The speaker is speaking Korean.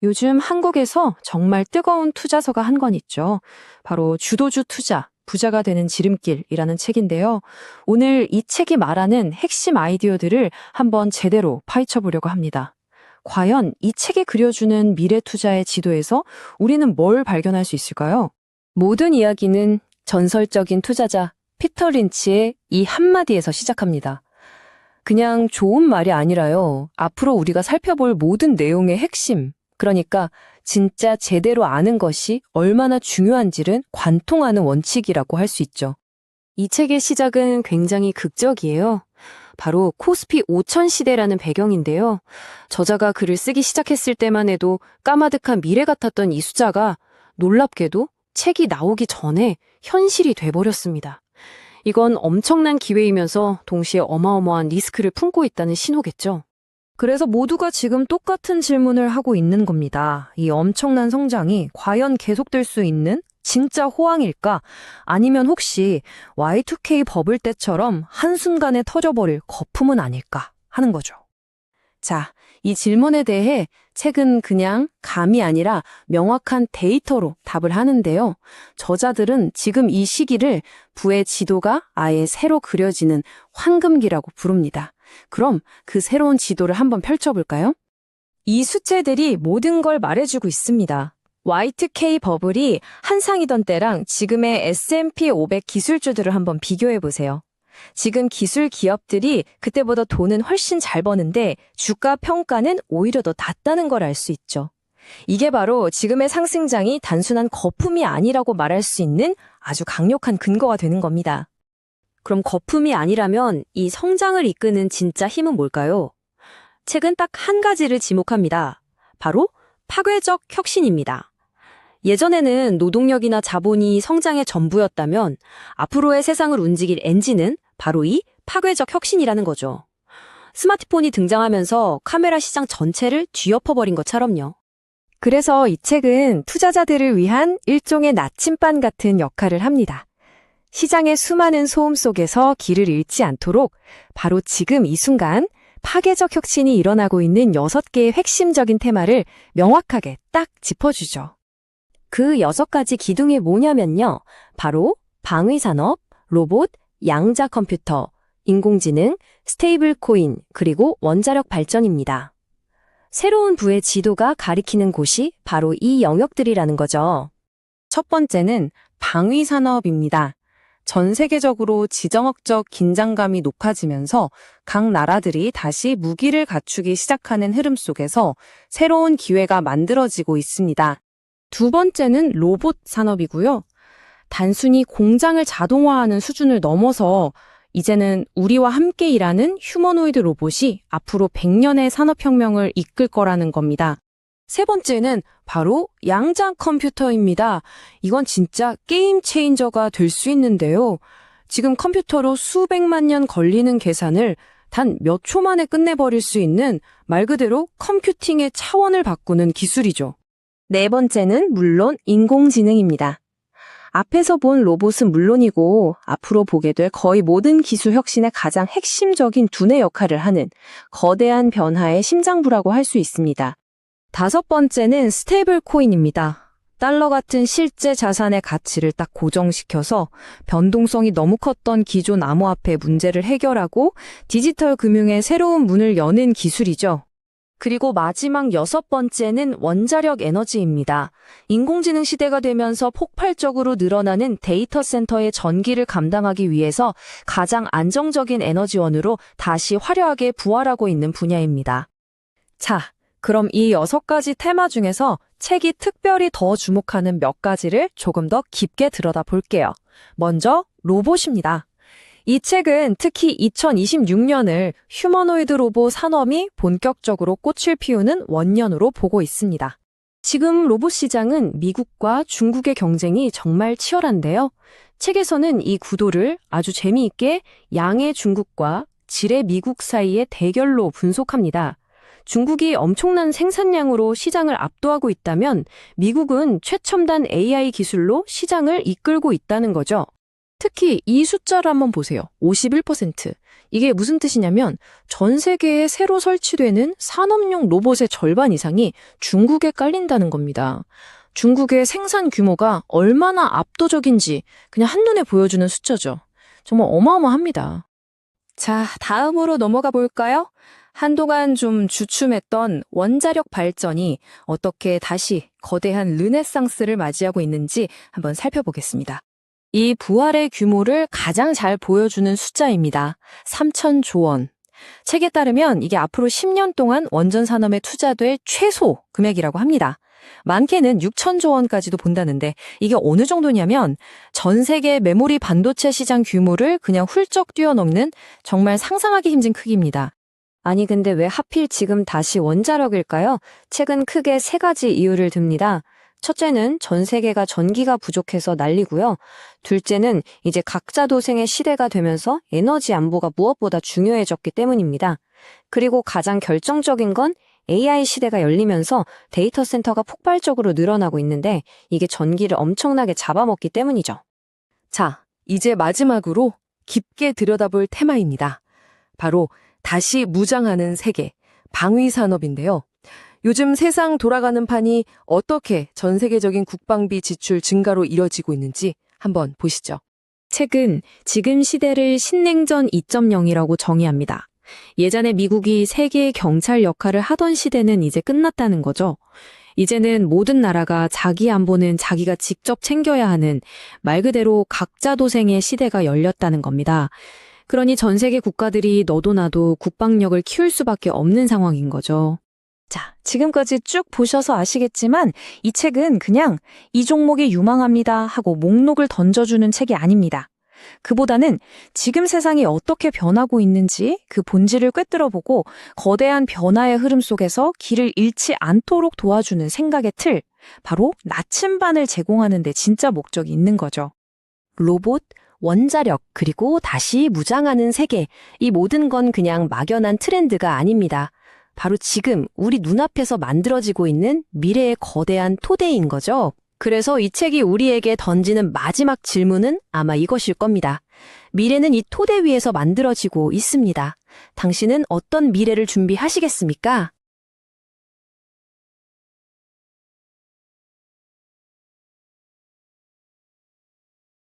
요즘 한국에서 정말 뜨거운 투자서가 한 권 있죠. 바로 주도주 투자, 부자가 되는 지름길이라는 책인데요. 오늘 이 책이 말하는 핵심 아이디어들을 한번 제대로 파헤쳐 보려고 합니다. 과연 이 책이 그려주는 미래 투자의 지도에서 우리는 뭘 발견할 수 있을까요? 모든 이야기는 전설적인 투자자 피터 린치의 이 한마디에서 시작합니다. 그냥 좋은 말이 아니라요. 앞으로 우리가 살펴볼 모든 내용의 핵심, 그러니까 진짜 제대로 아는 것이 얼마나 중요한지를 관통하는 원칙이라고 할 수 있죠. 이 책의 시작은 굉장히 극적이에요. 바로 코스피 5000 시대라는 배경인데요. 저자가 글을 쓰기 시작했을 때만 해도 까마득한 미래 같았던 이 숫자가 놀랍게도 책이 나오기 전에 현실이 돼버렸습니다. 이건 엄청난 기회이면서 동시에 어마어마한 리스크를 품고 있다는 신호겠죠. 그래서 모두가 지금 똑같은 질문을 하고 있는 겁니다. 이 엄청난 성장이 과연 계속될 수 있는 진짜 호황일까? 아니면 혹시 Y2K 버블 때처럼 한순간에 터져버릴 거품은 아닐까 하는 거죠. 자, 이 질문에 대해 책은 그냥 감이 아니라 명확한 데이터로 답을 하는데요. 저자들은 지금 이 시기를 부의 지도가 아예 새로 그려지는 황금기라고 부릅니다. 그럼 그 새로운 지도를 한번 펼쳐볼까요? 이 수채들이 모든 걸 말해주고 있습니다. Y2K 버블이 한상이던 때랑 지금의 S&P 500 기술주들을 한번 비교해보세요. 지금 기술 기업들이 그때보다 돈은 훨씬 잘 버는데 주가 평가는 오히려 더 낮다는 걸 알 수 있죠. 이게 바로 지금의 상승장이 단순한 거품이 아니라고 말할 수 있는 아주 강력한 근거가 되는 겁니다. 그럼 거품이 아니라면 이 성장을 이끄는 진짜 힘은 뭘까요? 책은 딱 한 가지를 지목합니다. 바로 파괴적 혁신입니다. 예전에는 노동력이나 자본이 성장의 전부였다면 앞으로의 세상을 움직일 엔진은 바로 이 파괴적 혁신이라는 거죠. 스마트폰이 등장하면서 카메라 시장 전체를 뒤엎어버린 것처럼요. 그래서 이 책은 투자자들을 위한 일종의 나침반 같은 역할을 합니다. 시장의 수많은 소음 속에서 길을 잃지 않도록 바로 지금 이 순간 파괴적 혁신이 일어나고 있는 6개의 핵심적인 테마를 명확하게 딱 짚어주죠. 그 6가지 기둥이 뭐냐면요. 바로 방위산업, 로봇, 양자 컴퓨터, 인공지능, 스테이블 코인, 그리고 원자력 발전입니다. 새로운 부의 지도가 가리키는 곳이 바로 이 영역들이라는 거죠. 첫 번째는 방위산업입니다. 전 세계적으로 지정학적 긴장감이 높아지면서 각 나라들이 다시 무기를 갖추기 시작하는 흐름 속에서 새로운 기회가 만들어지고 있습니다. 두 번째는 로봇 산업이고요. 단순히 공장을 자동화하는 수준을 넘어서 이제는 우리와 함께 일하는 휴머노이드 로봇이 앞으로 100년의 산업혁명을 이끌 거라는 겁니다. 세 번째는 바로 양자 컴퓨터입니다. 이건 진짜 게임 체인저가 될 수 있는데요. 지금 컴퓨터로 수백만 년 걸리는 계산을 단 몇 초 만에 끝내버릴 수 있는 말 그대로 컴퓨팅의 차원을 바꾸는 기술이죠. 네 번째는 물론 인공지능입니다. 앞에서 본 로봇은 물론이고 앞으로 보게 될 거의 모든 기술 혁신의 가장 핵심적인 두뇌 역할을 하는 거대한 변화의 심장부라고 할 수 있습니다. 다섯 번째는 스테이블 코인입니다. 달러 같은 실제 자산의 가치를 딱 고정시켜서 변동성이 너무 컸던 기존 암호화폐 문제를 해결하고 디지털 금융의 새로운 문을 여는 기술이죠. 그리고 마지막 6번째는 원자력 에너지입니다. 인공지능 시대가 되면서 폭발적으로 늘어나는 데이터 센터의 전기를 감당하기 위해서 가장 안정적인 에너지원으로 다시 화려하게 부활하고 있는 분야입니다. 자, 그럼 이 6가지 테마 중에서 책이 특별히 더 주목하는 몇 가지를 조금 더 깊게 들여다 볼게요. 먼저 로봇입니다. 이 책은 특히 2026년을 휴머노이드 로봇 산업이 본격적으로 꽃을 피우는 원년으로 보고 있습니다. 지금 로봇 시장은 미국과 중국의 경쟁이 정말 치열한데요. 책에서는 이 구도를 아주 재미있게 양의 중국과 질의 미국 사이의 대결로 분석합니다. 중국이 엄청난 생산량으로 시장을 압도하고 있다면 미국은 최첨단 AI 기술로 시장을 이끌고 있다는 거죠. 특히 이 숫자를 한번 보세요. 51%. 이게 무슨 뜻이냐면 전 세계에 새로 설치되는 산업용 로봇의 절반 이상이 중국에 깔린다는 겁니다. 중국의 생산 규모가 얼마나 압도적인지 그냥 한눈에 보여주는 숫자죠. 정말 어마어마합니다. 자, 다음으로 넘어가 볼까요? 한동안 좀 주춤했던 원자력 발전이 어떻게 다시 거대한 르네상스를 맞이하고 있는지 한번 살펴보겠습니다. 이 부활의 규모를 가장 잘 보여주는 숫자입니다. 3,000조 원. 책에 따르면 이게 앞으로 10년 동안 원전 산업에 투자될 최소 금액이라고 합니다. 많게는 6,000조 원까지도 본다는데 이게 어느 정도냐면 전 세계 메모리 반도체 시장 규모를 그냥 훌쩍 뛰어넘는 정말 상상하기 힘든 크기입니다. 아니 근데 왜 하필 지금 다시 원자력일까요? 책은 크게 세 가지 이유를 듭니다. 첫째는 전 세계가 전기가 부족해서 난리고요. 둘째는 이제 각자 도생의 시대가 되면서 에너지 안보가 무엇보다 중요해졌기 때문입니다. 그리고 가장 결정적인 건 AI 시대가 열리면서 데이터 센터가 폭발적으로 늘어나고 있는데 이게 전기를 엄청나게 잡아먹기 때문이죠. 자, 이제 마지막으로 깊게 들여다볼 테마입니다. 바로 다시 무장하는 세계, 방위 산업인데요. 요즘 세상 돌아가는 판이 어떻게 전 세계적인 국방비 지출 증가로 이뤄지고 있는지 한번 보시죠. 책은 지금 시대를 신냉전 2.0이라고 정의합니다. 예전에 미국이 세계의 경찰 역할을 하던 시대는 이제 끝났다는 거죠. 이제는 모든 나라가 자기 안보는 자기가 직접 챙겨야 하는 말 그대로 각자 도생의 시대가 열렸다는 겁니다. 그러니 전 세계 국가들이 너도 나도 국방력을 키울 수밖에 없는 상황인 거죠. 자, 지금까지 쭉 보셔서 아시겠지만 이 책은 그냥 이 종목이 유망합니다 하고 목록을 던져주는 책이 아닙니다. 그보다는 지금 세상이 어떻게 변하고 있는지 그 본질을 꿰뚫어보고 거대한 변화의 흐름 속에서 길을 잃지 않도록 도와주는 생각의 틀, 바로 나침반을 제공하는 데 진짜 목적이 있는 거죠. 로봇, 원자력, 그리고 다시 무장하는 세계, 이 모든 건 그냥 막연한 트렌드가 아닙니다. 바로 지금 우리 눈앞에서 만들어지고 있는 미래의 거대한 토대인 거죠. 그래서 이 책이 우리에게 던지는 마지막 질문은 아마 이것일 겁니다. 미래는 이 토대 위에서 만들어지고 있습니다. 당신은 어떤 미래를 준비하시겠습니까?